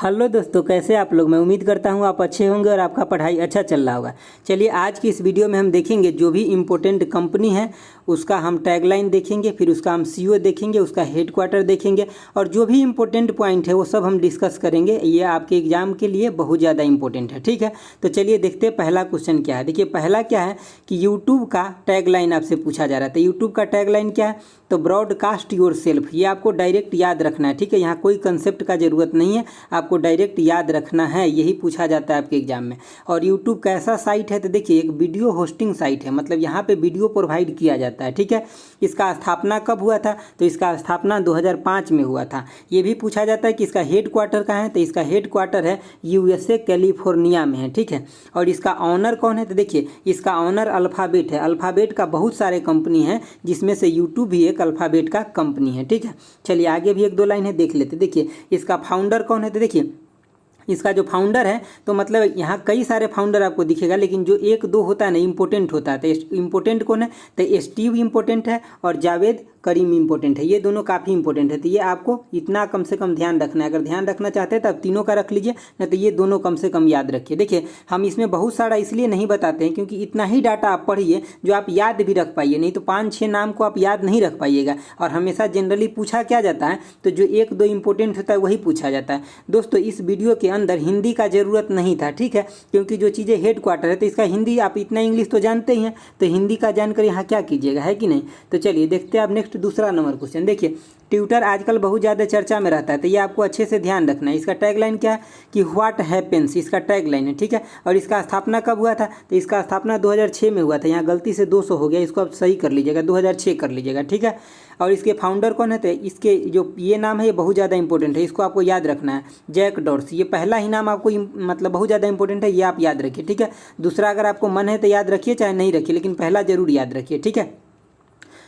Hello दोस्तों, कैसे आप लोग। मैं उम्मीद करता हूँ आप अच्छे होंगे और आपका पढ़ाई अच्छा चल रहा होगा। चलिए आज की इस वीडियो में हम देखेंगे जो भी इम्पोर्टेंट कंपनी है उसका हम टैगलाइन देखेंगे, फिर उसका हम सीईओ देखेंगे, उसका हेडक्वार्टर देखेंगे और जो भी इम्पोर्टेंट पॉइंट है वो सब हम डिस्कस करेंगे। ये आपके एग्जाम के लिए बहुत ज़्यादा इंपॉर्टेंट है, ठीक है। तो चलिए देखते हैं पहला क्वेश्चन क्या है। देखिए पहला क्या है कि यूट्यूब का टैगलाइन आपसे पूछा जा रहा था। यूट्यूब का टैगलाइन क्या है, तो ब्रॉडकास्ट योर सेल्फ। ये आपको डायरेक्ट याद रखना है, ठीक है। यहाँ कोई कंसेप्ट का ज़रूरत नहीं है, आपको डायरेक्ट याद रखना है, यही पूछा जाता है आपके एग्जाम में। और यूट्यूब कैसा साइट है, तो देखिए एक वीडियो होस्टिंग साइट है, मतलब यहाँ पे वीडियो प्रोवाइड किया जाता है, ठीक है। इसका स्थापना कब हुआ था, तो इसका स्थापना 2005 में हुआ था। ये भी पूछा जाता है कि इसका हेड क्वार्टर कहाँ है, तो इसका हेड क्वार्टर है यूएसए कैलिफोर्निया में है, ठीक है। और इसका ऑनर कौन है, तो देखिए इसका ऑनर अल्फ़ाबेट है। अल्फ़ाबेट का बहुत सारे कंपनी हैं जिसमें से यूट्यूब भी एक अल्फ़ाबेट का कंपनी है, ठीक है। चलिए आगे भी एक दो लाइन है देख लेते। देखिए इसका फाउंडर कौन है, तो देखिए इसका जो फाउंडर है, तो मतलब यहाँ कई सारे फाउंडर आपको दिखेगा, लेकिन जो एक दो होता है ना इम्पोर्टेंट होता है। तो इम्पोर्टेंट कौन है, तो स्टीव इम्पोर्टेंट है और जावेद करीम इम्पोर्टेंट है। ये दोनों काफ़ी इंपॉर्टेंट है, तो ये आपको इतना कम से कम ध्यान रखना है। अगर ध्यान रखना चाहते हैं तो आप तीनों का रख लीजिए, नहीं तो ये दोनों कम से कम याद रखिए। देखिए हम इसमें बहुत सारा इसलिए नहीं बताते हैं क्योंकि इतना ही डाटा आप पढ़िए जो आप याद भी रख पाइए, नहीं तो 5-6 नाम को आप याद नहीं रख पाइएगा। और हमेशा जनरली पूछा क्या जाता है, तो जो एक दो इंपॉर्टेंट होता है वही पूछा जाता है। दोस्तों इस वीडियो के अंदर हिंदी का ज़रूरत नहीं था, ठीक है, क्योंकि जो चीज़ें हेड क्वार्टर है तो इसका हिंदी आप इतना इंग्लिश तो जानते ही हैं, तो हिंदी का जानकर यहाँ क्या कीजिएगा, है कि नहीं। तो चलिए देखते हैं आप नेक्स्ट दूसरा नंबर क्वेश्चन। देखिए ट्विटर आजकल बहुत ज़्यादा चर्चा में रहता है, तो ये आपको अच्छे से ध्यान रखना है। इसका टैगलाइन क्या है कि व्हाट हैपेंस, इसका टैगलाइन है, ठीक है। और इसका स्थापना कब हुआ था, तो इसका स्थापना 2006 में हुआ था। यहाँ गलती से 200 हो गया, इसको आप सही कर लीजिएगा, 2006 कर लीजिएगा, ठीक है। और इसके फाउंडर कौन है, तो इसके जो ये नाम है ये बहुत ज़्यादा इंपॉर्टेंट है, इसको आपको याद रखना है, जैक डॉर्सी। ये पहला ही नाम आपको मतलब बहुत ज़्यादा इंपॉर्टेंट है, ये आप याद रखिए, ठीक है। दूसरा अगर आपको मन है तो याद रखिए, चाहे नहीं रखिए, लेकिन पहला जरूर याद रखिए, ठीक है।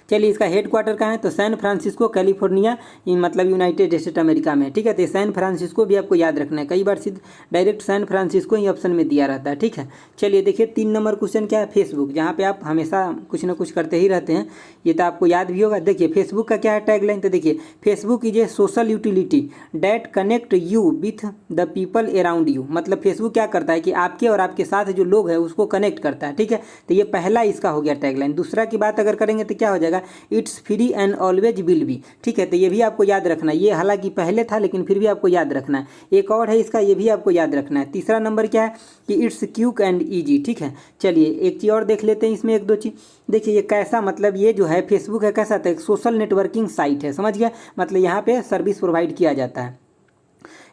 चलिए इसका हेड क्वार्टर कहाँ है, तो सैन फ्रांसिस्को कैलिफोर्निया, मतलब यूनाइटेड स्टेट अमेरिका में, ठीक है। तो सैन फ्रांसिस्को भी आपको याद रखना है, कई बार सीधे डायरेक्ट सैन फ्रांसिस्को ही ऑप्शन में दिया रहता है, ठीक है। चलिए देखिए 3 नंबर क्वेश्चन क्या है, फेसबुक, जहाँ पे आप हमेशा कुछ ना कुछ करते ही रहते हैं, ये तो आपको याद भी होगा। देखिए फेसबुक का क्या है टैगलाइन, तो देखिए Facebook is a social utility that connect you with the people around you. मतलब फेसबुक क्या करता है कि आपके और आपके साथ जो लोग हैं उसको कनेक्ट करता है, ठीक है। तो ये पहला इसका हो गया टैगलाइन। दूसरा की बात अगर करेंगे तो क्या हो जाएगा, it's free and always will be, ठीक है। तो ये भी आपको याद रखना है, ये हालांकि पहले था लेकिन फिर भी आपको याद रखना है। एक और है इसका, ये भी आपको याद रखना है। तीसरा नंबर क्या है कि इट्स क्विक एंड ईजी, ठीक है। चलिए एक चीज़ और देख लेते हैं इसमें, एक दो चीज़। देखिए ये कैसा, मतलब ये जो है फेसबुक है कैसा था, एक सोशल नेटवर्किंग साइट है, समझ गया। मतलब यहाँ पे सर्विस प्रोवाइड किया जाता है।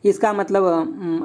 इसका मतलब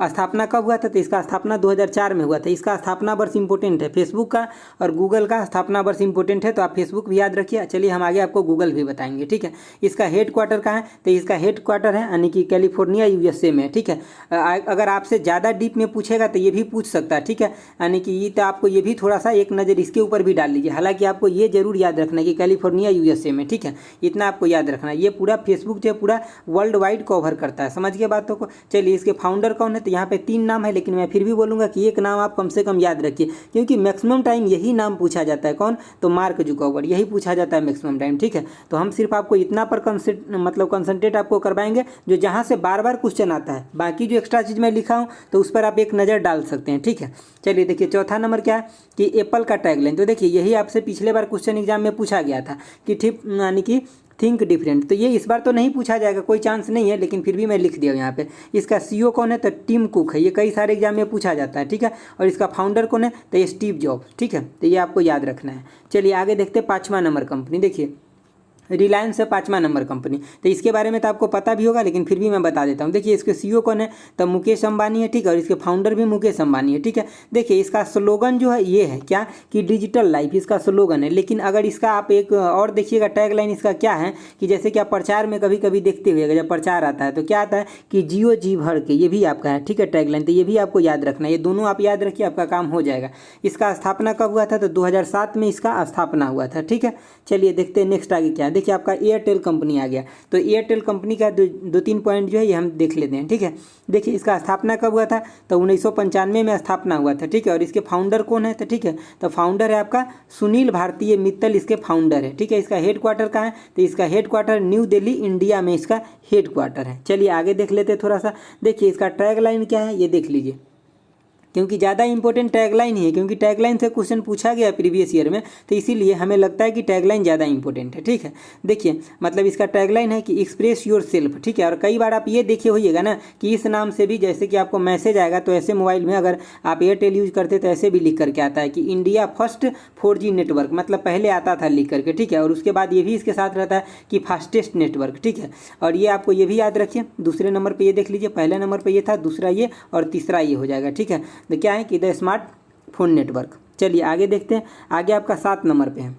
स्थापना कब हुआ था, तो इसका स्थापना 2004 में हुआ था। इसका स्थापना वर्ष इंपॉर्टेंट है फेसबुक का, और गूगल का स्थापना वर्ष इंपॉर्टेंट है, तो आप फेसबुक भी याद रखिए। चलिए हम आगे आपको गूगल भी बताएंगे, ठीक है। इसका हेड क्वार्टर कहाँ है, तो इसका हेड क्वार्टर है यानी कि कैलिफोर्निया यूएसए में, ठीक है। अगर आपसे ज़्यादा डीप में पूछेगा तो ये भी पूछ सकता है, ठीक है। यानी कि ये तो आपको ये भी थोड़ा सा एक नज़र इसके ऊपर भी डाल लीजिए। हालांकि आपको ये जरूर याद रखना है कि कैलिफोर्निया यूएसए में, ठीक है, इतना आपको याद रखना है। ये पूरा फेसबुक जो है पूरा वर्ल्ड वाइड कवर करता है, समझ गए बातों को। चलिए इसके फाउंडर कौन है, तो यहाँ पे 3 नाम है, लेकिन मैं फिर भी बोलूँगा कि एक नाम आप कम से कम याद रखिए, क्योंकि मैक्सिमम टाइम यही नाम पूछा जाता है। कौन, तो मार्क जुकरबर्ग, यही पूछा जाता है मैक्सिमम टाइम, ठीक है। तो हम सिर्फ आपको इतना पर कंसंट्रेट आपको करवाएंगे जो जहाँ से बार बार क्वेश्चन आता है। बाकी जो एक्स्ट्रा चीज़ मैं लिखा हूँ तो उस पर आप एक नज़र डाल सकते हैं, ठीक है। चलिए देखिए चौथा नंबर क्या है कि एप्पल का टैगलाइन। तो देखिए यही आपसे पिछले बार क्वेश्चन एग्जाम में पूछा गया था कि ठीक यानी कि थिंक डिफरेंट। तो ये इस बार तो नहीं पूछा जाएगा, कोई चांस नहीं है, लेकिन फिर भी मैं लिख दिया यहाँ पे। इसका सीईओ कौन है, तो टिम कुक है, ये कई सारे एग्जाम में पूछा जाता है, ठीक है। और इसका फाउंडर कौन है, तो स्टीव जॉब्स, ठीक है। तो ये आपको याद रखना है। चलिए आगे देखते हैं 5वां नंबर कंपनी। देखिए रिलायंस है 5वां नंबर कंपनी, तो इसके बारे में तो आपको पता भी होगा, लेकिन फिर भी मैं बता देता हूँ। देखिए इसके सीईओ कौन है, तो मुकेश अंबानी है, ठीक है। और इसके फाउंडर भी मुकेश अंबानी है, ठीक है। देखिए इसका स्लोगन जो है ये है क्या कि डिजिटल लाइफ, इसका स्लोगन है। लेकिन अगर इसका आप एक और देखिएगा टैगलाइन इसका क्या है कि जैसे कि आप प्रचार में कभी कभी देखते हुए जब प्रचार आता है तो क्या आता है कि जियो जी भर के, ये भी आपका है, ठीक है, टैगलाइन। तो ये भी आपको याद रखना है, ये दोनों आप याद रखिए, आपका काम हो जाएगा। इसका स्थापना कब हुआ था, तो 2007 में इसका स्थापना हुआ था, ठीक है। चलिए देखते हैं नेक्स्ट आगे क्या है। देखिए आपका एयरटेल कंपनी आ गया। तो एयरटेल कंपनी का दो तीन पॉइंट जो है ये हम देख लेते हैं, ठीक है। देखिए इसका स्थापना कब हुआ था, तो 1995 में स्थापना हुआ था, ठीक है। और इसके फाउंडर कौन है, तो ठीक है, तो फाउंडर है आपका सुनील भारतीय मित्तल, इसके फाउंडर है, ठीक है। इसका हेड क्वार्टर कहाँ है, तो इसका head quarter new Delhi India में इसका हेड क्वार्टर है। चलिए आगे देख लेते हैं थोड़ा सा। देखिए इसका टैगलाइन क्या है ये देख लीजिए, क्योंकि ज़्यादा इंपॉर्टेंट टैगलाइन ही है, क्योंकि टैगलाइन से क्वेश्चन पूछा गया प्रीवियस ईयर में, तो इसीलिए हमें लगता है कि टैगलाइन ज़्यादा इंपॉर्टेंट है, ठीक है। देखिए मतलब इसका टैगलाइन है कि एक्सप्रेस योर सेल्फ, ठीक है। और कई बार आप ये देखे होइएगा ना कि इस नाम से भी जैसे कि आपको मैसेज आएगा, तो ऐसे मोबाइल में अगर आप एयरटेल यूज करते तो ऐसे भी लिख करके आता है कि इंडिया फर्स्ट 4G नेटवर्क, मतलब पहले आता था लिख करके, ठीक है। और उसके बाद ये भी इसके साथ रहता है कि फास्टेस्ट नेटवर्क, ठीक है। और ये आपको ये भी याद रखिए, दूसरे नंबर पर ये देख लीजिए, पहले नंबर पर ये था, दूसरा ये और तीसरा ये हो जाएगा, ठीक है। तो क्या है कि द स्मार्टफोन नेटवर्क। चलिए आगे देखते हैं, आगे आपका 7 नंबर पे है।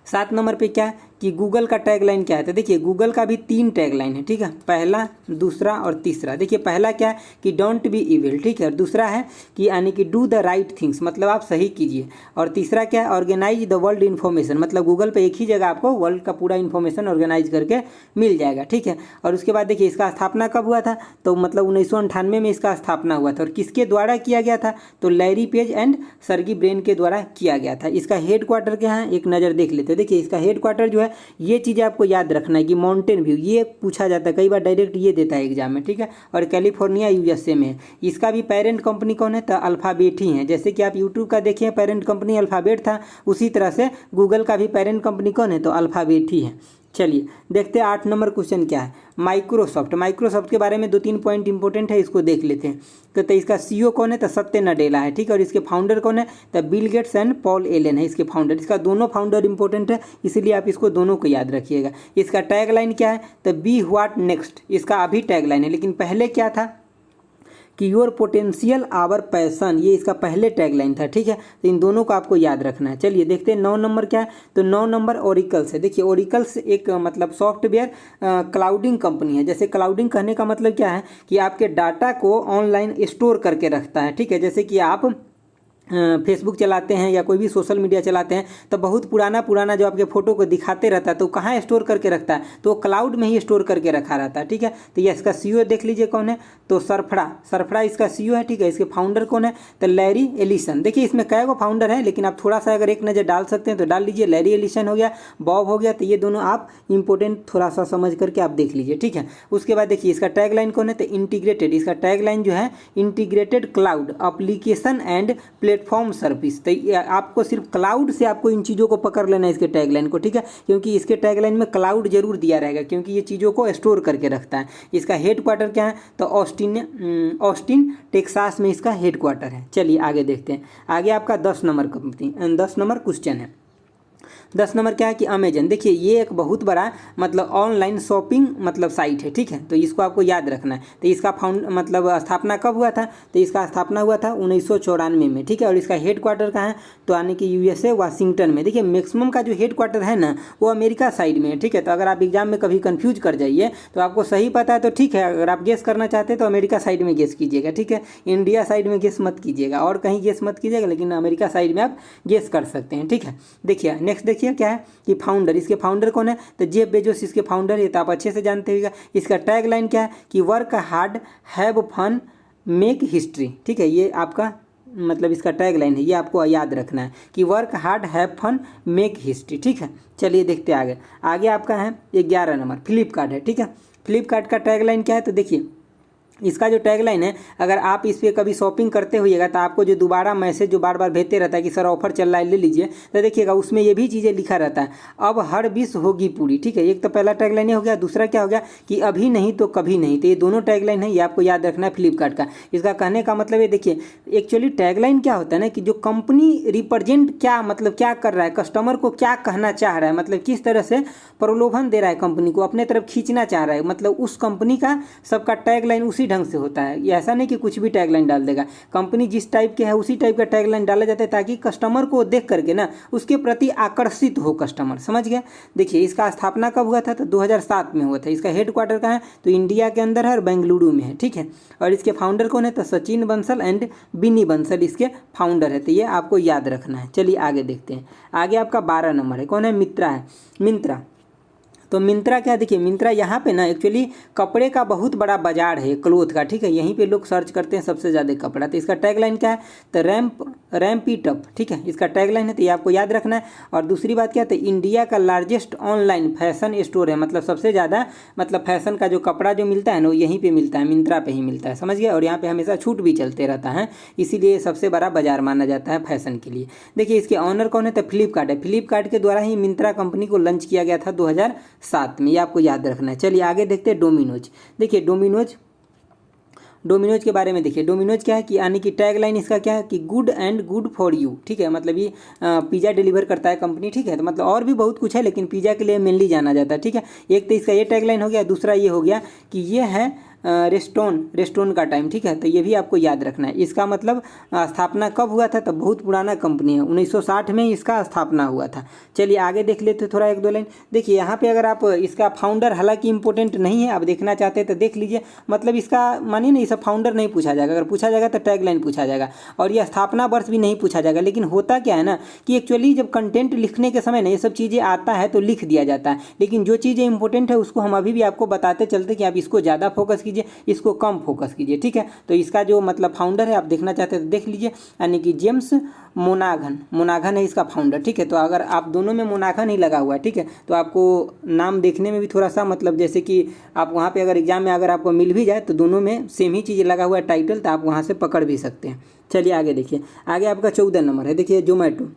7 नंबर पे क्या है कि गूगल का टैगलाइन क्या है, तो देखिए गूगल का भी 3 टैगलाइन है, ठीक है। पहला, दूसरा और तीसरा। देखिए पहला क्या है कि डोंट बी इविल, ठीक है। और दूसरा है कि यानी कि डू द राइट थिंग्स, मतलब आप सही कीजिए। और तीसरा क्या है, ऑर्गेनाइज द वर्ल्ड इन्फॉर्मेशन, मतलब गूगल पे एक ही जगह आपको वर्ल्ड का पूरा इन्फॉर्मेशन ऑर्गेनाइज करके मिल जाएगा, ठीक है। और उसके बाद देखिए इसका स्थापना कब हुआ था, तो मतलब 1998 में इसका स्थापना हुआ था। और किसके द्वारा किया गया था, तो लैरी पेज एंड सर्गी ब्रेन के द्वारा किया गया था। इसका हेड क्वार्टर क्या है, एक नज़र देख लेते हैं। देखिए इसका हेड क्वार्टर जो है, ये चीज़ें आपको याद रखना है कि माउंटेन व्यू, ये पूछा जाता है कई बार, डायरेक्ट ये देता है एग्जाम में, ठीक है। और कैलिफोर्निया USA में है। इसका भी पेरेंट कंपनी कौन है, तो अल्फ़ाबेट ही है। जैसे कि आप यूट्यूब का देखिए पेरेंट कंपनी अल्फ़ाबेट था, उसी तरह से गूगल का भी पेरेंट कंपनी कौन है, तो अल्फ़ाबेट ही है। चलिए देखते हैं 8 नंबर क्वेश्चन क्या है, माइक्रोसॉफ्ट। माइक्रोसॉफ्ट के बारे में 2-3 पॉइंट इंपॉर्टेंट है, इसको देख लेते हैं। तो इसका CEO कौन है, तो सत्य नडेला है, ठीक है। और इसके फाउंडर कौन है, तो Bill Gates and Paul Allen है इसके फाउंडर। इसका दोनों फाउंडर इंपॉर्टेंट है, इसीलिए आप इसको दोनों को याद रखिएगा। इसका टैगलाइन क्या है, तो बी व्हाट नेक्स्ट, इसका अभी टैगलाइन है, लेकिन पहले क्या था कि योर पोटेंशियल आवर पैसन, ये इसका पहले टैगलाइन था, ठीक है। तो इन दोनों को आपको याद रखना है। चलिए देखते हैं 9 नंबर क्या है, तो 9 नंबर ओरिकल्स है। देखिए ओरिकल्स एक मतलब सॉफ्टवेयर क्लाउडिंग कंपनी है। जैसे क्लाउडिंग कहने का मतलब क्या है कि आपके डाटा को ऑनलाइन स्टोर करके रखता है, ठीक है। जैसे कि आप फेसबुक चलाते हैं या कोई भी सोशल मीडिया चलाते हैं, तो बहुत पुराना जो आपके फ़ोटो को दिखाते रहता है, तो कहाँ स्टोर करके रखता है, तो क्लाउड में ही स्टोर करके रखा रहता है, ठीक है। तो ये इसका CEO देख लीजिए कौन है, तो सरफड़ा इसका CEO है, ठीक है। इसके फाउंडर कौन है, तो लैरी एलिसन। देखिए इसमें कई गो फाउंडर है, लेकिन आप थोड़ा सा अगर एक नज़र डाल सकते हैं तो डाल लीजिए। लैरी एलिसन हो गया, बॉब हो गया, तो ये दोनों आप इंपॉर्टेंट थोड़ा सा समझ करके आप देख लीजिए, ठीक है। उसके बाद देखिए इसका टैगलाइन कौन है, तो इंटीग्रेटेड। इसका टैगलाइन जो है integrated cloud application and platform service. तो आपको सिर्फ क्लाउड से आपको इन चीज़ों को पकड़ लेना है, इसके टैगलाइन को, ठीक है। क्योंकि इसके टैगलाइन में क्लाउड जरूर दिया रहेगा, क्योंकि ये चीज़ों को स्टोर करके रखता है। इसका हेड क्वार्टर क्या है, तो ऑस्टिन टेक्सास में इसका हेड क्वार्टर है। चलिए आगे देखते हैं, आगे आपका 10 नंबर क्वेश्चन है। 10 नंबर क्या है कि अमेजन। देखिए ये एक बहुत बड़ा मतलब ऑनलाइन शॉपिंग मतलब साइट है, ठीक है। तो इसको आपको याद रखना है। तो इसका मतलब स्थापना कब हुआ था, तो इसका स्थापना हुआ था 1994 में, ठीक है। और इसका हेड क्वार्टर कहाँ है, तो यानी कि USA वाशिंगटन में। देखिए मैक्सिमम का जो हेड क्वार्टर है ना, वो अमेरिका साइड में है, ठीक है। तो अगर आप एग्जाम में कभी कन्फ्यूज कर जाइए तो आपको सही पता है तो ठीक है, अगर आप गेस करना चाहते हैं तो अमेरिका साइड में गेस कीजिएगा, ठीक है। इंडिया साइड में गेस मत कीजिएगा और कहीं गेस मत कीजिएगा, लेकिन अमेरिका साइड में आप गेस कर सकते हैं, ठीक है। देखिए नेक्स्ट देखिए क्या है कि फाउंडर, इसके फाउंडर कौन है, तो जेफ बेजोस इसके फाउंडर है, तो आप अच्छे से जानते होगा। इसका टैगलाइन क्या है कि work hard have fun make history, ठीक है। ये आपका मतलब इसका टैगलाइन है, ये आपको याद रखना है कि work hard have fun make history, ठीक है। चलिए देखते हैं आगे आपका है 11 नंबर फ्लिपकार्ट है, ठीक है। फ्लिपकार्ट का टैगलाइन क्या है, तो देखिए इसका जो टैगलाइन है, अगर आप इस पर कभी शॉपिंग करते होइएगा तो आपको जो दोबारा मैसेज जो बार बार भेजते रहता है कि सर ऑफर चल रहा है ले लीजिए, तो देखिएगा उसमें ये भी चीज़ें लिखा रहता है, अब हर विश होगी पूरी, ठीक है। एक तो पहला टैगलाइन हो गया, दूसरा क्या हो गया कि अभी नहीं तो कभी नहीं। तो ये दोनों टैगलाइन है, ये आपको याद रखना है फ्लिपकार्ट का। इसका कहने का मतलब ये देखिए एक्चुअली टैगलाइन क्या होता है ना कि जो कंपनी रिप्रेजेंट क्या मतलब क्या कर रहा है, कस्टमर को क्या कहना चाह रहा है, मतलब किस तरह से प्रलोभन दे रहा है, कंपनी को अपने तरफ खींचना चाह रहा है, मतलब उस कंपनी का सबका टैगलाइन उसी ढंग से होता है। ये ऐसा नहीं कि कुछ भी टैगलाइन डाल देगा, कंपनी जिस टाइप के है उसी टाइप का टैगलाइन डाला जाता है, ताकि कस्टमर को देख करके ना उसके प्रति आकर्षित हो कस्टमर, समझ गया। देखिए इसका स्थापना कब हुआ था, तो 2007 में हुआ था। इसका हेड क्वार्टर कहाँ है, तो इंडिया के अंदर है और बेंगलुरु में है, ठीक है। और इसके फाउंडर कौन है, तो सचिन बंसल एंड बिनी बंसल इसके फाउंडर है, तो ये आपको याद रखना है। चलिए आगे देखते हैं, आगे आपका 12 नंबर है, कौन है, मिंत्रा है। तो मिंत्रा क्या, देखिए मिंत्रा यहाँ पे ना एक्चुअली कपड़े का बहुत बड़ा बाजार है, क्लोथ का, ठीक है, यहीं पे लोग सर्च करते हैं सबसे ज़्यादा कपड़ा। तो इसका टैगलाइन क्या है, तो रैम्प इट अप, ठीक है, इसका टैगलाइन है, तो ये आपको याद रखना है। और दूसरी बात क्या है, तो इंडिया का लार्जेस्ट ऑनलाइन फैशन स्टोर है, मतलब सबसे ज़्यादा मतलब फैशन का जो कपड़ा जो मिलता है ना वो यहीं पे मिलता है, मिंत्रा पे ही मिलता है, समझ गया। और यहाँ पे हमेशा छूट भी चलते रहता है, इसीलिए सबसे बड़ा बाजार माना जाता है फैशन के लिए। देखिए इसके ऑनर कौन है, तो फ्लिपकार्ट है, फ्लिपकार्ट के द्वारा ही मिंत्रा कंपनी को लॉन्च किया गया था 2007 में, ये आपको याद रखना है। चलिए आगे देखते हैं डोमिनोज। देखिए डोमिनोज के बारे में देखिए, डोमिनोज क्या है कि यानी कि टैगलाइन इसका क्या है कि good and good for you, ठीक है, मतलब ये पिज़्ज़ा डिलीवर करता है कंपनी, ठीक है। तो मतलब और भी बहुत कुछ है लेकिन पिज़्ज़ा के लिए मेनली जाना जाता है, ठीक है। एक तो इसका ये टैगलाइन हो गया, दूसरा ये हो गया कि ये है रेस्टोन का टाइम, ठीक है, तो ये भी आपको याद रखना है। इसका मतलब स्थापना कब हुआ था, तो बहुत पुराना कंपनी है, 1960 में इसका स्थापना हुआ था। चलिए आगे देख लेते थोड़ा एक दो लाइन। देखिए यहाँ पे अगर आप इसका फाउंडर, हालांकि इंपॉर्टेंट नहीं है, आप देखना चाहते हैं तो देख लीजिए, मतलब इसका मानिए ना, इसका फाउंडर नहीं पूछा जाएगा, अगर पूछा जाएगा तो टैगलाइन पूछा जाएगा, और यह स्थापना वर्ष भी नहीं पूछा जाएगा। लेकिन होता क्या है ना कि एक्चुअली जब कंटेंट लिखने के समय ना ये सब चीज़ें आता है तो लिख दिया जाता है, लेकिन जो चीज़ें इंपॉर्टेंट है उसको हम अभी भी आपको बताते चलते कि आप इसको ज़्यादा फोकस कीजिए, इसको कम फोकस कीजिए, ठीक है। तो इसका जो मतलब फाउंडर है आप देखना चाहते हैं तो देख लीजिए, यानी कि जेम्स मोनाघन है इसका फाउंडर, ठीक है। तो अगर आप दोनों में मोनाघन ही लगा हुआ है, ठीक है, तो आपको नाम देखने में भी थोड़ा सा मतलब जैसे कि आप वहाँ पे अगर एग्जाम में अगर आपको मिल भी जाए तो दोनों में सेम ही चीज़ लगा हुआ है टाइटल, तो आप वहाँ से पकड़ भी सकते हैं। चलिए आगे देखिए, आगे आपका 14 नंबर है, देखिए जोमेटो।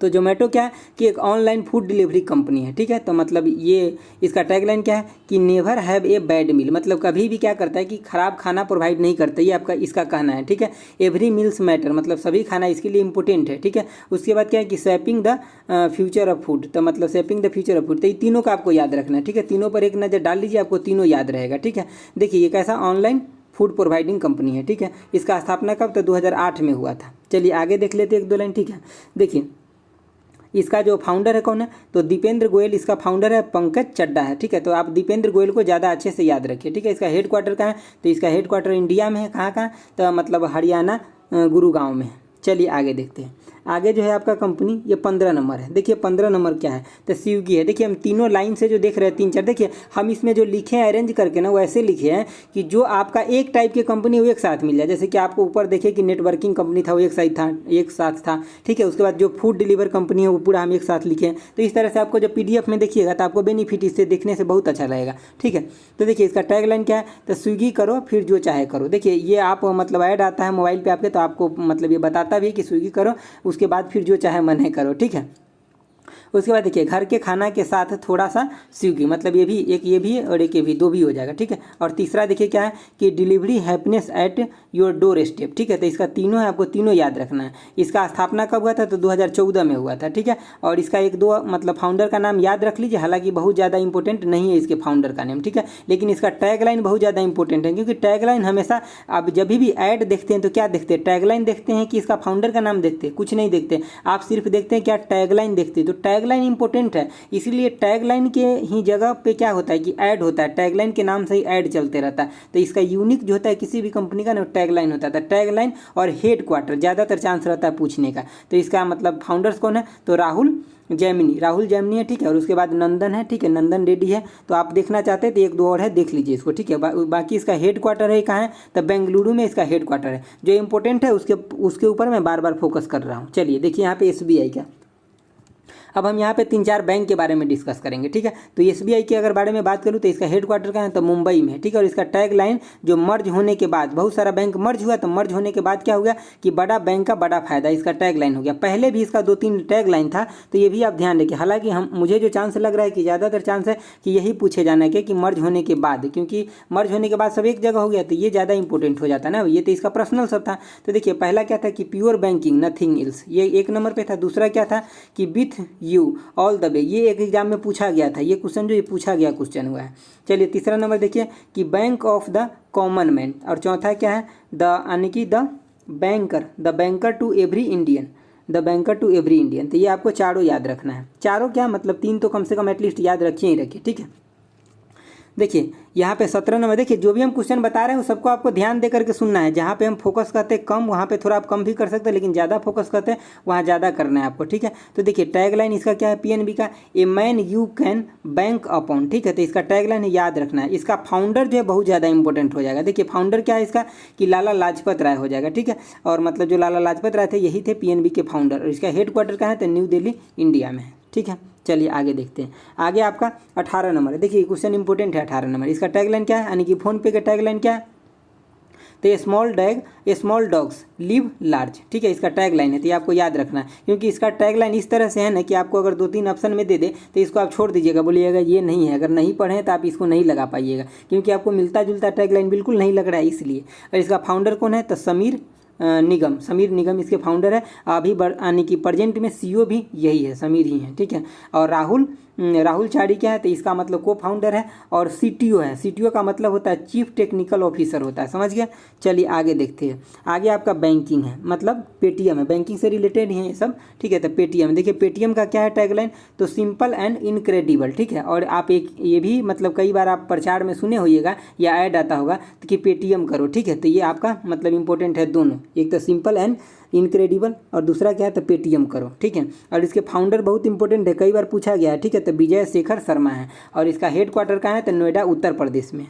तो जोमेटो क्या है कि एक ऑनलाइन फूड डिलीवरी कंपनी है, ठीक है। तो मतलब ये इसका टैगलाइन क्या है कि नेवर हैव ए बैड मील, मतलब कभी भी क्या करता है कि खराब खाना प्रोवाइड नहीं करता, ये आपका इसका कहना है, ठीक है। एवरी मील्स मैटर, मतलब सभी खाना इसके लिए इंपॉर्टेंट है, ठीक है। उसके बाद क्या है कि shaping the future of food, तो मतलब shaping the future of food, तो ये तीनों का आपको याद रखना है, ठीक है। तीनों पर एक नज़र डाल लीजिए, आपको तीनों याद रहेगा, ठीक है। देखिए ये कैसा ऑनलाइन फूड प्रोवाइडिंग कंपनी है, ठीक है। इसका स्थापना कब, तो 2008 में हुआ था। चलिए आगे देख लेते एक दो लाइन, ठीक है। देखिए इसका जो फाउंडर है कौन है, तो दीपेंद्र गोयल इसका फाउंडर है, पंकज चड्डा है, ठीक है। तो आप दीपेंद्र गोयल को ज़्यादा अच्छे से याद रखिए, ठीक है। इसका हेडक्वार्टर कहाँ है, तो इसका हेडक्वार्टर इंडिया में है, कहाँ, तो मतलब हरियाणा गुरुगांव में। चलिए आगे देखते हैं। आगे जो है आपका कंपनी ये 15 नंबर है। देखिए 15 नंबर क्या है, तो स्विगी है। देखिए हम तीनों लाइन से जो देख रहे हैं 3-4, देखिए हम इसमें जो लिखे हैं अरेंज करके ना वो ऐसे लिखे हैं कि जो आपका एक टाइप की कंपनी वो एक साथ मिल जाए। जैसे कि आपको ऊपर देखिए कि नेटवर्किंग कंपनी था वो एक साथ था, ठीक है। उसके बाद जो फूड डिलीवर कंपनी है वो पूरा हम एक साथ लिखे हैं। तो इस तरह से आपको जब PDF में देखिएगा तो आपको बेनिफिट इससे देखने से बहुत अच्छा लगेगा, ठीक है। तो देखिए इसका टैगलाइन क्या है, तो स्विगी करो फिर जो चाहे करो। देखिए ये आप मतलब ऐड आता है मोबाइल पे आपके, तो आपको मतलब ये बताता भी है कि स्विगी करो, उसके बाद फिर जो चाहे मन है करो, ठीक है। उसके बाद देखिए घर के खाना के साथ थोड़ा सा स्विगी, मतलब ये भी एक ये भी और एक ये भी, दो भी हो जाएगा, ठीक है। और तीसरा देखिए क्या है कि delivery happiness at your door step, ठीक है। तो इसका तीनों है, आपको तीनों याद रखना है। इसका स्थापना कब हुआ था, तो 2014 में हुआ था, ठीक है। और इसका एक दो मतलब फाउंडर का नाम याद रख लीजिए, हालांकि बहुत ज़्यादा इंपॉर्टेंट नहीं है इसके फाउंडर का नेम, ठीक है। लेकिन इसका टैगलाइन बहुत ज़्यादा इंपॉर्टेंट है, क्योंकि टैगलाइन हमेशा आप जब भी ऐड देखते हैं तो क्या देखते हैं, टैगलाइन देखते हैं कि इसका फाउंडर का नाम देखते हैं, कुछ नहीं देखते आप, सिर्फ देखते हैं क्या, टैगलाइन देखते हैं। तो टैगलाइन इंपॉर्टेंट है, इसीलिए टैगलाइन के ही जगह पे क्या होता है कि ऐड होता है, टैगलाइन के नाम से ही ऐड चलते रहता है। तो इसका यूनिक जो होता है किसी भी कंपनी का ना टैगलाइन होता है, टैगलाइन और हेडक्वार्टर ज़्यादातर चांस रहता है पूछने का। तो इसका मतलब फाउंडर्स कौन है, तो राहुल जैमिनी है, ठीक है। और उसके बाद नंदन है, ठीक है, नंदन रेड्डी है। तो आप देखना चाहते हैं तो एक दो और है, देख लीजिए इसको, ठीक है। बाकी इसका हेडक्वार्टर है कहाँ है, तो बेंगलुरु में इसका हेडक्वार्टर है। जो इंपॉर्टेंट है उसके ऊपर मैं बार बार फोकस कर रहा हूँ। चलिए देखिए यहाँ पे SBI का, अब हम यहाँ पे 3-4 बैंक के बारे में डिस्कस करेंगे, ठीक है। तो SBI के अगर बारे में बात करूँ तो इसका हेडक्वार्टर कहाँ है, तो मुंबई में, ठीक है। और इसका टैग लाइन जो मर्ज होने के बाद, बहुत सारा बैंक मर्ज हुआ, तो मर्ज होने के बाद क्या हो गया कि बड़ा बैंक का बड़ा फायदा, इसका टैग लाइन हो गया। पहले भी इसका 2-3 टैग लाइन था, तो ये भी आप ध्यान रखिए। हालांकि मुझे जो चांस लग रहा है कि ज़्यादातर चांस है कि यही पूछे जाना है कि मर्ज होने के बाद, क्योंकि मर्ज होने के बाद सब एक जगह हो गया तो ये ज़्यादा इंपॉर्टेंट हो जाता है ना, ये तो इसका पर्सनल सब था। तो देखिए पहला क्या था कि प्योर बैंकिंग नथिंग एल्स, ये 1 नंबर पर था। दूसरा क्या था कि with you all the way, ये एक एग्जाम में पूछा गया था, ये क्वेश्चन जो ये पूछा गया क्वेश्चन हुआ है। चलिए तीसरा नंबर देखिए कि bank of the common man. और चौथा क्या है, द यानी कि the banker to every Indian, the banker to every Indian. तो ये आपको चारों याद रखना है। चारों क्या मतलब 3 तो कम से कम एटलीस्ट याद रखिए ही रखिए, ठीक है। देखिए यहाँ पे 17 नंबर, देखिए जो भी हम क्वेश्चन बता रहे हैं वो सबको आपको ध्यान दे करके सुनना है। जहाँ पे हम फोकस करते हैं कम, वहाँ पे थोड़ा आप कम भी कर सकते हैं, लेकिन ज़्यादा फोकस करते हैं वहाँ ज़्यादा करना है आपको, ठीक है। तो देखिए टैगलाइन इसका क्या है, पीएनबी का, a man you can bank upon, ठीक है। तो इसका टैगलाइन याद रखना है। इसका फाउंडर जो है बहुत ज़्यादा इंपॉर्टेंट हो जाएगा। देखिए फाउंडर क्या है इसका, कि लाला लाजपत राय हो जाएगा, ठीक है। और मतलब जो लाला लाजपत राय थे यही थे पीएनबी के फाउंडर, और इसका हेडक्वार्टर कहाँ है, तो न्यू दिल्ली इंडिया में है, ठीक है। चलिए आगे देखते हैं। आगे आपका 18 नंबर है। देखिए क्वेश्चन इंपॉर्टेंट है 18 नंबर। इसका टैगलाइन क्या है, यानी कि फोन पे का टैगलाइन क्या है, तो स्मॉल डॉग्स लिव लार्ज, ठीक है। इसका टैगलाइन है, तो ये आपको याद रखना है, क्योंकि इसका टैगलाइन इस तरह से है ना कि आपको अगर 2-3 ऑप्शन में दे दे तो इसको आप छोड़ दीजिएगा, बोलिएगा ये नहीं है। अगर नहीं पढ़े तो आप इसको नहीं लगा पाइएगा, क्योंकि आपको मिलता जुलता टैगलाइन बिल्कुल नहीं लग रहा है इसलिए। और इसका फाउंडर कौन है, तो समीर निगम इसके फाउंडर है। अभी यानी कि प्रेजेंट में सीईओ भी यही है, समीर ही है, ठीक है। और राहुल चारी क्या है, तो इसका मतलब को फाउंडर है। और सीटीओ है, सीटीओ का मतलब होता है चीफ टेक्निकल ऑफिसर होता है, समझ गया। चलिए आगे देखते हैं। आगे आपका बैंकिंग है, मतलब पेटीएम है, बैंकिंग से रिलेटेड ही है ये सब, ठीक है। तो पेटीएम, देखिए पेटीएम का क्या है टैगलाइन, तो सिंपल एंड इनक्रेडिबल, ठीक है। और आप एक ये भी मतलब कई बार आप प्रचार में सुने होइएगा या ऐड आता होगा तो कि पेटीएम करो, ठीक है। तो ये आपका मतलब इंपॉर्टेंट है दोनों, एक तो सिंपल एंड इनक्रेडिबल और दूसरा क्या है, तो पेटीएम करो, ठीक है। और इसके फाउंडर बहुत इंपॉर्टेंट है, कई बार पूछा गया है, ठीक है। तो विजय शेखर शर्मा है, और इसका हेडक्वार्टर कहाँ है, तो नोएडा उत्तर प्रदेश में।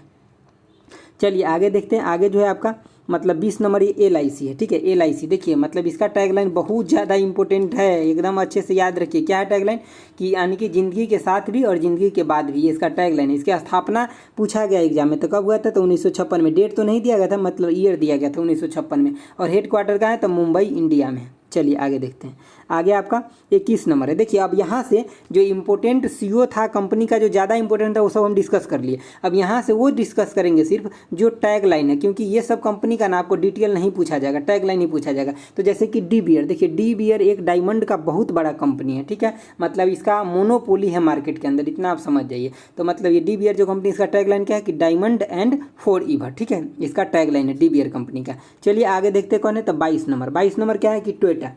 चलिए आगे देखते हैं। आगे जो है आपका मतलब 20 नंबर ये LIC है, ठीक है। LIC देखिए मतलब इसका टैगलाइन बहुत ज़्यादा इंपॉर्टेंट है, एकदम अच्छे से याद रखिए। क्या है टैगलाइन, कि यानी कि ज़िंदगी के साथ भी और ज़िंदगी के बाद भी, ये इसका टैगलाइन है। इसकी स्थापना पूछा गया एग्जाम में, तो कब हुआ था, तो 1956 में। डेट तो नहीं दिया गया था, मतलब ईयर दिया गया था 1956 में। और हेडक्वार्टर का है तो मुंबई इंडिया में। चलिए आगे देखते हैं। आगे आपका 21 नंबर है। देखिए अब यहाँ से जो इम्पोर्टेंट सीईओ था कंपनी का, जो ज़्यादा इंपॉर्टेंट था वो सब हम डिस्कस कर लिए। अब यहाँ से वो डिस्कस करेंगे सिर्फ जो टैग लाइन है, क्योंकि ये सब कंपनी का ना आपको डिटेल नहीं पूछा जाएगा, टैग लाइन ही पूछा जाएगा। तो जैसे कि डी बियर, देखिए डी बियर एक डायमंड का बहुत बड़ा कंपनी है, ठीक है। मतलब इसका मोनोपोली है मार्केट के अंदर, इतना आप समझ जाइए। तो मतलब ये डी बियर जो कंपनी, इसका टैग लाइन क्या है, कि डायमंड एंड फॉर एवर, ठीक है। इसका टैग लाइन है डी बियर कंपनी का। चलिए आगे देखते कौन है, तो 22 नंबर। 22 नंबर क्या है, कि टोयोटा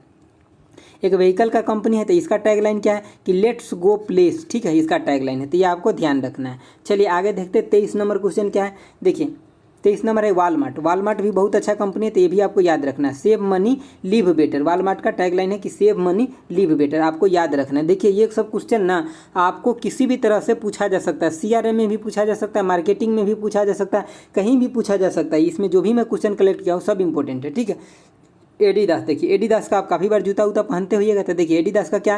एक व्हीकल का कंपनी है, तो इसका टैगलाइन क्या है, कि लेट्स गो प्लेस, ठीक है। इसका टैगलाइन है, तो ये आपको ध्यान रखना है। चलिए आगे देखते हैं। 23 नंबर क्वेश्चन क्या है, देखिए 23 नंबर है वालमार्ट। वालमार्ट भी बहुत अच्छा कंपनी है, तो ये भी आपको याद रखना है। Save money live better, Walmart का टैगलाइन है कि सेव मनी लिव बेटर, आपको याद रखना है। देखिए ये सब क्वेश्चन ना आपको किसी भी तरह से पूछा जा सकता है, CRM में भी पूछा जा सकता है, मार्केटिंग में भी पूछा जा सकता है, कहीं भी पूछा जा सकता है। इसमें जो भी मैं क्वेश्चन कलेक्ट किया हूँ सब इंपॉर्टेंट है, ठीक है। एडिडास, देखिए एडिडास का आप काफ़ी बार जूता उता पहनते होइएगा, तो देखिए एडिडास का क्या,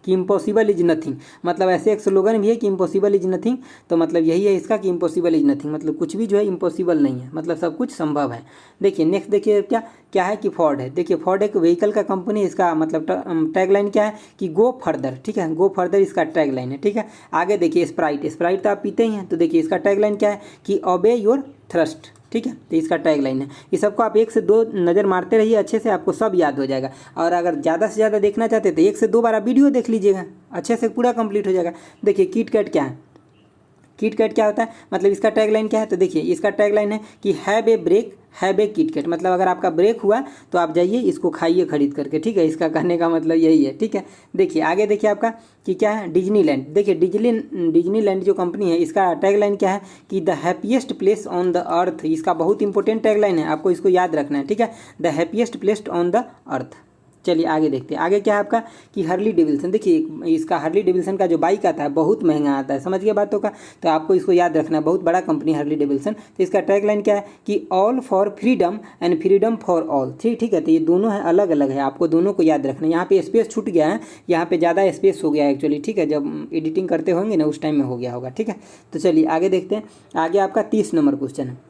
कि इम्पॉसिबल इज नथिंग, मतलब ऐसे एक स्लोगन भी है कि इम्पॉसिबल इज नथिंग। तो मतलब यही है इसका, कि इम्पॉसिबल इज नथिंग, मतलब कुछ भी जो है इम्पॉसिबल नहीं है, मतलब सब कुछ संभव है। देखिए नेक्स्ट देखिए क्या है, कि फोर्ड है। देखिए फोर्ड एक व्हीकल का कंपनी है, इसका मतलब टैगलाइन क्या है, कि गो फर्दर, ठीक है। गो फर्दर इसका टैगलाइन है, ठीक है। आगे देखिए स्प्राइट तो आप पीते ही हैं, तो देखिए इसका टैगलाइन क्या है, कि ओबे योर थ्रस्ट, ठीक है। तो इसका टैगलाइन है। ये सबको आप 1 से 2 नज़र मारते रहिए, अच्छे से आपको सब याद हो जाएगा। और अगर ज़्यादा से ज़्यादा देखना चाहते हैं तो 1 से 2 बार आप वीडियो देख लीजिएगा, अच्छे से पूरा कंप्लीट हो जाएगा। देखिए किट कैट क्या है, किट कैट क्या होता है, मतलब इसका टैगलाइन क्या है, तो देखिए इसका टैगलाइन है कि have a break have a KitKat, मतलब अगर आपका ब्रेक हुआ तो आप जाइए इसको खाइए खरीद करके, ठीक है। इसका कहने का मतलब यही है, ठीक है। देखिए आगे देखिए आपका कि क्या है, डिज्नीलैंड। देखिए डिज्नीलैंड जो कंपनी है, इसका टैगलाइन क्या है, कि the happiest place on the earth. इसका बहुत इंपॉर्टेंट टैगलाइन है, आपको इसको याद रखना है, ठीक है। The happiest place on the earth. चलिए आगे देखते हैं। आगे क्या है आपका, कि हार्ली डेविल्सन। देखिए इसका हार्ली डेविल्सन का जो बाइक आता है बहुत महंगा आता है, समझ गए बातों का। तो आपको इसको याद रखना है, बहुत बड़ा कंपनी हार्ली डेविल्सन। तो इसका टैगलाइन क्या है, कि all for freedom and freedom for all, ठीक है। तो ये दोनों है, अलग अलग है, आपको दोनों को याद रखना है। यहाँ पे स्पेस छूट गया है, यहाँ पे ज़्यादा स्पेस हो गया है एक्चुअली, ठीक है। जब एडिटिंग करते होंगे ना उस टाइम में हो गया होगा, ठीक है। तो चलिए आगे देखते हैं। आगे आपका 30 नंबर क्वेश्चन है।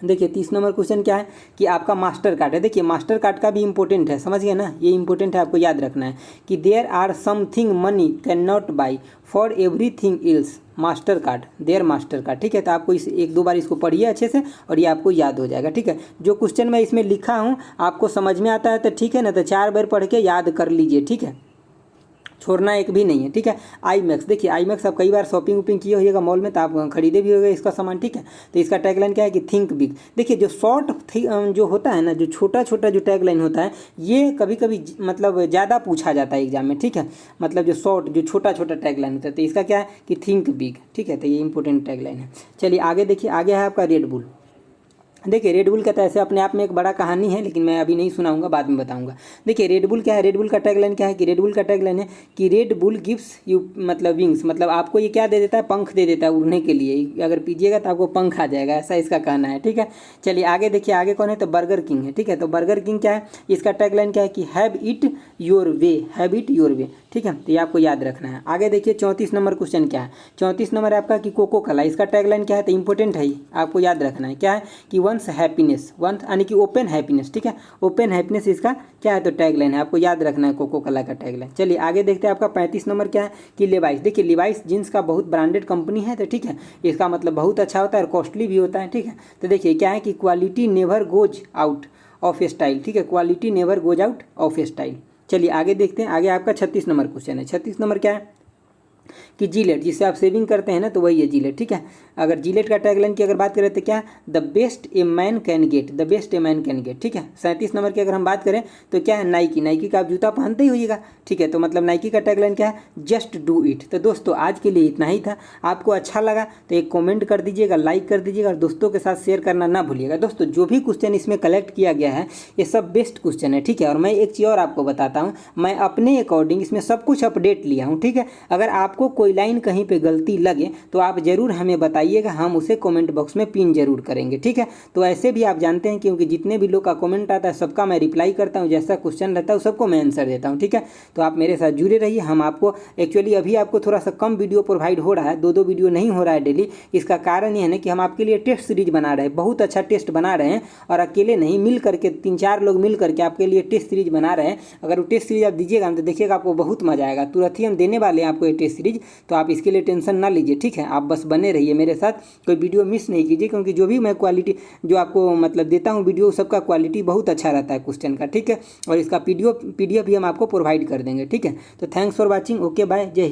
देखिए 30 नंबर क्वेश्चन क्या है, कि आपका मास्टर कार्ड है। देखिए मास्टर कार्ड का भी इंपॉर्टेंट है, समझ गए ना, ये इंपॉर्टेंट है, आपको याद रखना है, कि there are something money can not buy for everything else Mastercard, there Mastercard, ठीक है। तो आपको इस 1-2 बार इसको पढ़िए अच्छे से, और ये आपको याद हो जाएगा, ठीक है। जो क्वेश्चन मैं इसमें लिखा हूँ आपको समझ में आता है तो ठीक है ना, तो 4 बार पढ़ के याद कर लीजिए, ठीक है। छोड़ना एक भी नहीं है, ठीक है। आई मैक्स, देखिए आई मैक्स आप कई बार शॉपिंग वॉपिंग किए होइएगा मॉल में, तो आप खरीदे भी होगा इसका सामान, ठीक है। तो इसका टैगलाइन क्या है कि थिंक बिग। देखिए जो शॉर्ट जो होता है ना, जो छोटा छोटा जो टैगलाइन होता है, ये कभी कभी मतलब ज़्यादा पूछा जाता है एग्जाम में, ठीक है। मतलब जो शॉर्ट जो छोटा छोटा टैगलाइन होता है, तो इसका क्या है कि थिंक बिग, ठीक है। तो ये इंपॉर्टेंट टैगलाइन है। चलिए आगे देखिए, आगे है आपका रेड बुल। देखिए रेड बुल का तो ऐसे अपने आप में एक बड़ा कहानी है, लेकिन मैं अभी नहीं सुनाऊंगा, बाद में बताऊंगा। देखिए रेड बुल क्या है, रेड बुल का टैगलाइन क्या है कि रेड बुल का टैगलाइन है कि रेड बुल गिव्स यू मतलब विंग्स, मतलब आपको ये क्या दे देता है, पंख दे देता है उड़ने के लिए। अगर पीजिएगा तो आपको पंख आ जाएगा, ऐसा इसका कहना है, ठीक है। चलिए आगे देखिए, आगे कौन है, तो बर्गर किंग है, ठीक है। तो बर्गर किंग क्या है, इसका टैगलाइन क्या है कि have it your way, have it your way, ठीक है। तो ये आपको याद रखना है। आगे देखिए 34 नंबर क्वेश्चन क्या है, 34 नंबर है आपका कि कोको कोला, इसका टैगलाइन क्या है, तो इंपॉर्टेंट है, आपको याद रखना है। क्या है कि वंस हैप्पीनेस, वंस यानी कि ओपन हैप्पीनेस, ठीक है। ओपन हैप्पीनेस इसका क्या है, तो टैगलाइन है, आपको याद रखना है कोको कोला का टैगलाइन। चलिए आगे देखते हैं, आपका 35 नंबर क्या है कि लेवाइस। देखिए लेवाइस जींस का बहुत ब्रांडेड कंपनी है, तो ठीक है, इसका मतलब बहुत अच्छा होता है और कॉस्टली भी होता है, ठीक है। तो देखिए क्या है कि quality never goes out of style, ठीक है, quality never goes out of style. चलिए आगे देखते हैं, आगे आपका 36 नंबर क्वेश्चन है। 36 नंबर क्या है कि जीलेट, जिससे आप सेविंग करते हैं ना, तो वही है जीलेट, ठीक है। अगर जीलेट का टैगलाइन की अगर बात करें तो क्या, the best a man can get, the best a man can get, ठीक है। 37 नंबर की अगर हम बात करें तो क्या है, नाइकी, नाइकी का आप जूता पहनते ही होइएगा, ठीक है। तो मतलब नाइकी का टैगलाइन क्या है, जस्ट डू इट। तो दोस्तों आज के लिए इतना ही था। आपको अच्छा लगा तो एक कॉमेंट कर दीजिएगा, लाइक कर दीजिएगा और दोस्तों के साथ शेयर करना ना भूलिएगा। दोस्तों जो भी क्वेश्चन इसमें कलेक्ट किया गया है ये सब बेस्ट क्वेश्चन है, ठीक है। और मैं एक चीज़ और आपको बताता हूँ, मैं अपने अकॉर्डिंग इसमें सब कुछ अपडेट लिया हूँ, ठीक है। अगर आपको कोई लाइन कहीं पे गलती लगे तो आप जरूर हमें बताइएगा, हम उसे कमेंट बॉक्स में पिन जरूर करेंगे, ठीक है। तो ऐसे भी आप जानते हैं क्योंकि जितने भी लोग का कमेंट आता है सबका मैं रिप्लाई करता हूं, जैसा क्वेश्चन रहता है सबको मैं आंसर देता हूं, ठीक है। तो आप मेरे साथ जुड़े रहिए। हम आपको एक्चुअली अभी आपको थोड़ा सा कम वीडियो प्रोवाइड हो रहा है, दो वीडियो नहीं हो रहा है डेली। इसका कारण ये है ना कि हम आपके लिए टेस्ट सीरीज बना रहे हैं, बहुत अच्छा टेस्ट बना रहे हैं, और अकेले नहीं, मिल करके 3-4 लोग मिल करके आपके लिए टेस्ट सीरीज बना रहे हैं। अगर वो टेस्ट सीरीज आप दीजिएगा तो देखिएगा आपको बहुत मजा आएगा। तुरंत ही हम देने वाले हैं आपको ये टेस्ट सीरीज, तो आप इसके लिए टेंशन ना लीजिए, ठीक है। आप बस बने रहिए मेरे साथ, कोई वीडियो मिस नहीं कीजिए, क्योंकि जो भी मैं क्वालिटी जो आपको मतलब देता हूँ वीडियो, सबका क्वालिटी बहुत अच्छा रहता है क्वेश्चन का, ठीक है। और इसका पीडीएफ भी हम आपको प्रोवाइड कर देंगे, ठीक है। तो thanks for watching, okay bye, जय हिंद।